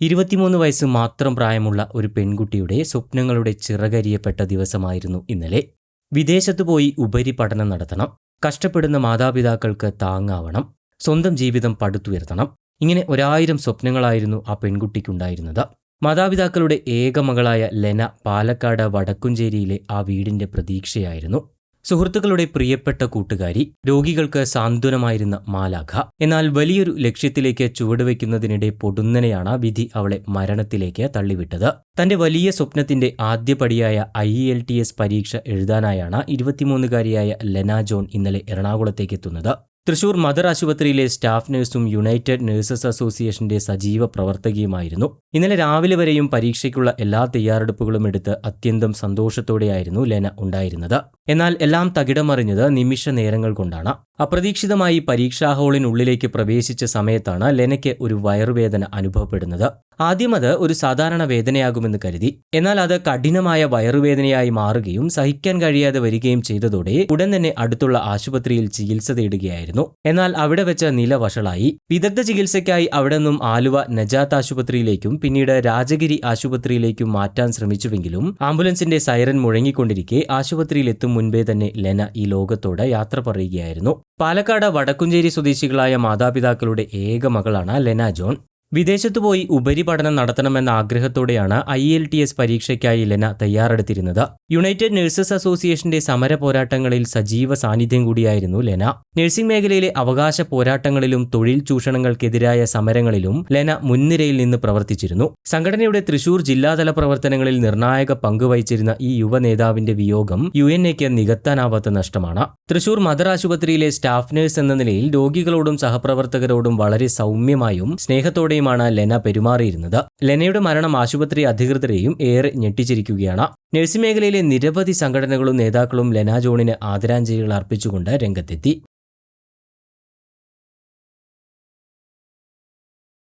23 വയസ്സ് മാത്രം പ്രായമുള്ള ഒരു പെൺകുട്ടിയുടെ സ്വപ്നങ്ങളുടെ ചിറകരിയപ്പെട്ട ദിവസമായിരുന്നു ഇന്നലെ. വിദേശത്തു പോയി ഉപരിപഠനം നടത്തണം, കഷ്ടപ്പെടുന്ന മാതാപിതാക്കൾക്ക് താങ്ങാവണം, സ്വന്തം ജീവിതം പടുത്തുയർത്തണം. ഇങ്ങനെ 1000 സ്വപ്നങ്ങളായിരുന്നു ആ പെൺകുട്ടിക്കുണ്ടായിരുന്നത്. മാതാപിതാക്കളുടെ ഏക മകളായ ലെന പാലക്കാട് വടക്കുംചേരിയിലെ ആ വീടിന്റെ പ്രതീക്ഷയായിരുന്നു. സുഹൃത്തുക്കളുടെ പ്രിയപ്പെട്ട കൂട്ടുകാരി, രോഗികൾക്ക് സാന്ത്വനമായിരുന്ന മാലാഖ. എന്നാൽ വലിയൊരു ലക്ഷ്യത്തിലേക്ക് ചുവടുവെക്കുന്നതിനിടെ പൊടുന്നനെയാണ് വിധി അവളെ മരണത്തിലേക്ക് തള്ളിവിട്ടത്. തന്റെ വലിയ സ്വപ്നത്തിന്റെ ആദ്യപടിയായ IELTS പരീക്ഷ എഴുതാനായാണ് 23-കാരിയായ ലെന ജോൺ ഇന്നലെ എറണാകുളത്തേക്ക് എത്തുന്നത്. തൃശൂർ മദർ ആശുപത്രിയിലെ സ്റ്റാഫ് നഴ്സും യുണൈറ്റഡ് നഴ്സസ് അസോസിയേഷന്റെ സജീവ പ്രവർത്തകയുമായിരുന്നു. ഇന്നലെ രാവിലെ വരെയും പരീക്ഷയ്ക്കുള്ള എല്ലാ തയ്യാറെടുപ്പുകളും എടുത്ത് അത്യന്തം സന്തോഷത്തോടെയായിരുന്നു ലെന ഉണ്ടായിരുന്നത്. എന്നാൽ എല്ലാം തകിടമറിഞ്ഞത് നിമിഷ നേരങ്ങൾ കൊണ്ടാണ്. അപ്രതീക്ഷിതമായി പരീക്ഷാ ഹാളിനുള്ളിലേക്ക് പ്രവേശിച്ച സമയത്താണ് ലെനയ്ക്ക് ഒരു വയറുവേദന അനുഭവപ്പെടുന്നത്. ആദ്യം അത് ഒരു സാധാരണ വേദനയാകുമെന്ന് കരുതി. എന്നാൽ അത് കഠിനമായ വയറുവേദനയായി മാറുകയും സഹിക്കാൻ കഴിയാതെ വരികയും ചെയ്തതോടെ ഉടൻ തന്നെ അടുത്തുള്ള ആശുപത്രിയിൽ ചികിത്സ തേടുകയായിരുന്നു. എന്നാൽ അവിടെ വെച്ച് നില വഷളായി. വിദഗ്ധ ചികിത്സയ്ക്കായി അവിടെ നിന്നും ആലുവ നജാത്ത് ആശുപത്രിയിലേക്കും പിന്നീട് രാജഗിരി ആശുപത്രിയിലേക്കും മാറ്റാൻ ശ്രമിച്ചുവെങ്കിലും ആംബുലൻസിന്റെ സൈറൻ മുഴങ്ങിക്കൊണ്ടിരിക്കെ ആശുപത്രിയിൽ എത്തും മുൻപേ തന്നെ ലെന ഈ ലോകത്തോട് യാത്ര പറയുകയായിരുന്നു. പാലക്കാട് വടക്കുംചേരി സ്വദേശികളായ മാതാപിതാക്കളുടെ ഏക മകളാണ് ലെന ജോൺ. വിദേശത്തു പോയി ഉപരിപഠനം നടത്തണമെന്ന ആഗ്രഹത്തോടെയാണ് IELTS പരീക്ഷയ്ക്കായി ലെന തയ്യാറെടുത്തിരുന്നത്. യുണൈറ്റഡ് നഴ്സസ് അസോസിയേഷന്റെ സമര പോരാട്ടങ്ങളിൽ സജീവ സാന്നിധ്യം കൂടിയായിരുന്നു ലെന. നഴ്സിംഗ് മേഖലയിലെ അവകാശ പോരാട്ടങ്ങളിലും തൊഴിൽ ചൂഷണങ്ങൾക്കെതിരായ സമരങ്ങളിലും ലെന മുൻനിരയിൽ നിന്ന് പ്രവർത്തിച്ചിരുന്നു. സംഘടനയുടെ തൃശൂർ ജില്ലാതല പ്രവർത്തനങ്ങളിൽ നിർണായക പങ്കുവഹിച്ചിരുന്ന ഈ യുവ നേതാവിന്റെ വിയോഗം UNAക്ക് നികത്താനാവാത്ത നഷ്ടമാണ്. തൃശൂർ മദർ ആശുപത്രിയിലെ സ്റ്റാഫ് നഴ്സ് എന്ന നിലയിൽ രോഗികളോടും സഹപ്രവർത്തകരോടും വളരെ സൗമ്യമായും സ്നേഹത്തോടെയും ലെന പെരുമാറിയിരുന്നത്. ലെനയുടെ മരണം ആശുപത്രി അധികൃതരെയും ഏറെ ഞെട്ടിച്ചിരിക്കുകയാണ്. നഴ്സിംഗ് മേഖലയിലെ നിരവധി സംഘടനകളും നേതാക്കളും ലെന ജോണിന് ആദരാഞ്ജലികൾ അർപ്പിച്ചുകൊണ്ട് രംഗത്തെത്തി.